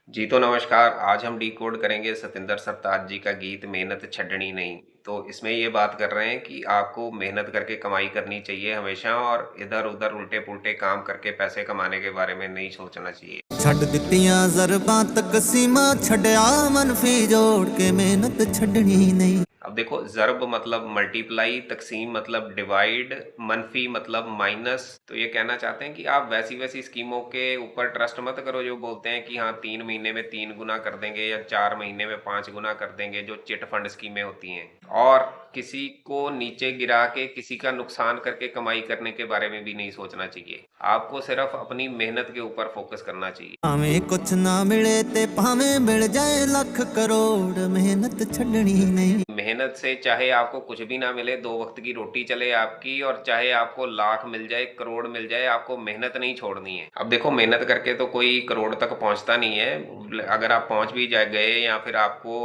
जी तो नमस्कार। आज हम डिकोड करेंगे सतिंदर सरताज जी का गीत मेहनत छड्डनी नहीं। तो इसमें ये बात कर रहे हैं कि आपको मेहनत करके कमाई करनी चाहिए हमेशा और इधर-उधर उल्टे-पुल्टे काम करके पैसे कमाने के बारे में नहीं सोचना चाहिए। ਛੱਡ ਦਿੱਤੀਆਂ ਜ਼ਰਬਾਂ ਤਕਸੀਮਾਂ ਛੱਡਿਆ ਮਨਫੀ ਜੋੜ ਕੇ ਮਿਹਨਤ ਛੱਡਣੀ ਨਹੀਂ। अब देखो, ज़र्ब मतलब मल्टीप्लाई, तकसीम मतलब डिवाइड, मनफी मतलब माइनस। तो ये कहना चाहते हैं कि आप वैसी वैसी स्कीमों के ऊपर ट्रस्ट मत करो जो बोलते हैं कि हाँ 3 महीने में 3 गुना कर देंगे या 4 महीने में 5 गुना कर देंगे, जो चिट फंड स्कीमें होती हैं। और किसी को नीचे गिरा के किसी का नुकसान करके कमाई करने के बारे में भी नहीं सोचना चाहिए। आपको सिर्फ अपनी मेहनत के ऊपर फोकस करना चाहिए। ਭਾਵੇਂ ਕੁਛ ਨਾ ਮਿਲੇ ਤੇ ਭਾਵੇਂ ਮਿਲ ਜਾਏ ਲੱਖ ਕਰੋੜ ਮਿਹਨਤ ਛੱਡਣੀ ਨਹੀਂ। मेहनत से चाहे आपको कुछ भी ना मिले, 2 वक्त की रोटी चले आपकी, और चाहे आपको लाख मिल जाए, करोड़ मिल जाए, आपको मेहनत नहीं छोड़नी है। अब देखो, मेहनत करके तो कोई करोड़ तक पहुंचता नहीं है। अगर आप पहुंच भी जा गए या फिर आपको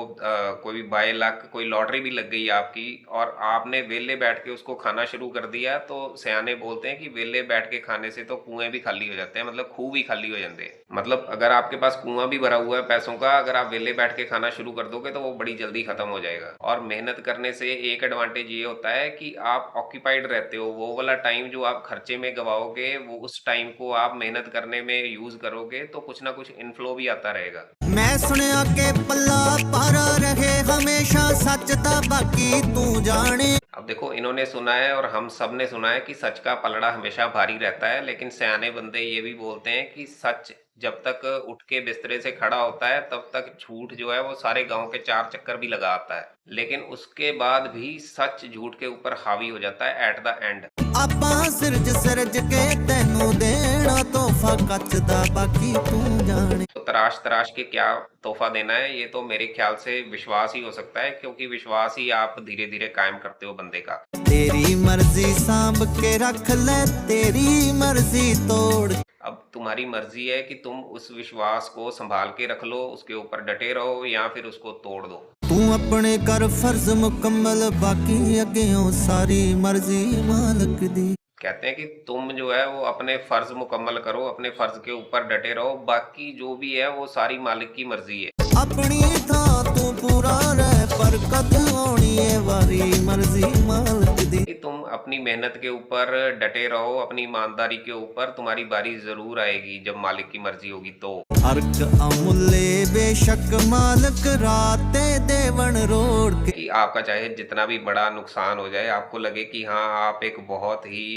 कोई बाय लक कोई लॉटरी भी लग गई आपकी और आपने वेले बैठ के उसको खाना शुरू कर दिया, तो सयाने बोलते हैं कि वेले बैठ के खाने से तो कुएं भी खाली हो जाते हैं, मतलब खूह भी खाली हो जाते हैं। मतलब अगर आपके पास कुआं भी भरा हुआ है पैसों का, अगर आप वेले बैठ के खाना शुरू कर दोगे तो वो बड़ी जल्दी खत्म हो जाएगा। और मेहनत करने से एक एडवांटेज ये होता है कि आप ऑक्यूपाइड रहते हो। वो वाला टाइम जो आप खर्चे में गवाओगे, वो उस टाइम को आप मेहनत करने में यूज करोगे, तो कुछ ना कुछ इनफ्लो भी आता रहेगा। ਮੈਂ ਸੁਣਿਆ ਕਿ ਪੱਲਾ ਪਾਰਾ ਰਹੇ ਹਮੇਸ਼ਾ ਸੱਚ ਦਾ ਬਾਕੀ ਤੂੰ ਜਾਣੇ। अब देखो, इन्होंने सुना है और हम सब ने सुना है कि सच का पलड़ा हमेशा भारी रहता है, लेकिन सयाने बंदे ये भी बोलते हैं कि सच जब तक उठ के बिस्तरे से खड़ा होता है तब तक झूठ जो है वो सारे गांव के 4 चक्कर भी लगा आता है, लेकिन उसके बाद भी सच झूठ के ऊपर हावी हो जाता है एट द एंड। ਆਪਾਂ ਸਿਰਜ ਸਿਰਜ ਕੇ ਤੈਨੂੰ ਦੇਣਾ ਤੋਹਫਾ ਕੱਚ ਦਾ ਬਾਕੀ ਤੂੰ ਜਾਣੇ। तो तराश तराश के क्या तोहफा देना है, ये तो मेरे ख्याल से विश्वास ही हो सकता है, क्योंकि विश्वास ही आप धीरे धीरे कायम करते हो बंदे का। तेरी मर्जी सांभ के रख ले तेरी मर्जी तोड़। अब तुम्हारी मर्जी है कि तुम उस विश्वास को संभाल के रख लो, उसके ऊपर डटे रहो या फिर उसको तोड़ दो। तू अपने कर फर्ज मुकम्मल बाकी अगेयों सारी मर्जी मालिक दी। कहते हैं कि तुम जो है वो अपने फर्ज मुकम्मल करो, अपने फर्ज के ऊपर डटे रहो, बाकी जो भी है वो सारी मालिक की मर्जी है। अपनी थां तू पूरा रह पर कद होनी है वारी मर्जी मालिक दी। कि तुम अपनी मेहनत के ऊपर डटे रहो, अपनी ईमानदारी के ऊपर, तुम्हारी बारी जरूर आएगी जब मालिक की मर्जी होगी तो। हर्क अमुल्ले बेशक मालिक राते देवन रोड़ के। कि आपका चाहे जितना भी बड़ा नुकसान हो जाए, आपको लगे कि हाँ आप एक बहुत ही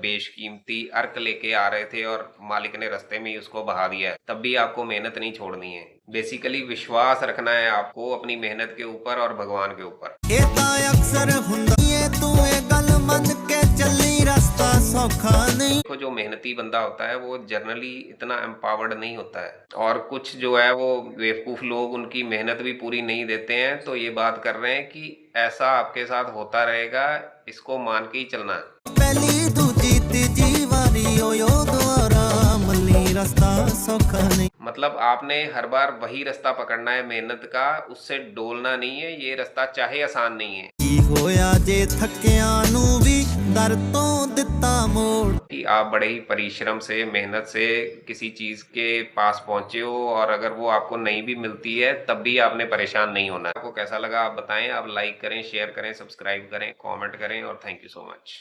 बेशकीमती अर्क लेके आ रहे थे और मालिक ने रास्ते में ही उसको बहा दिया है, तब भी आपको मेहनत नहीं छोड़नी है। बेसिकली विश्वास रखना है आपको अपनी मेहनत के ऊपर और भगवान के ऊपर। ਇਹ ਤਾਂ ਅਕਸਰ ਹੁੰਦਾ ਏ तू ਇਹ ਗੱਲ ਮੰਨ के ਚੱਲੀ रास्ता सौखा नहीं। देखो, जो मेहनती बंदा होता है वो जनरली इतना एम्पावर्ड नहीं होता है, और कुछ जो है वो बेवकूफ लोग उनकी मेहनत भी पूरी नहीं देते हैं। तो ये बात कर रहे हैं कि ऐसा आपके साथ होता रहेगा, इसको मान के ही चलना है। पहली दूजी तीजी वारी ओयो द्वारा मल्ली रास्ता सौखा नहीं। मतलब आपने हर बार वही रास्ता पकड़ना है मेहनत का, उससे डोलना नहीं है। ये रास्ता चाहे आसान नहीं है। की होया जे थकिया नू भी दर तो दिता मोड़। कि आप बड़े ही परिश्रम से, मेहनत से किसी चीज के पास पहुंचे हो और अगर वो आपको नहीं भी मिलती है तब भी आपने परेशान नहीं होना। आपको कैसा लगा आप बताएं। आप लाइक करें, शेयर करें, सब्सक्राइब करें, कमेंट करें, और थैंक यू सो मच।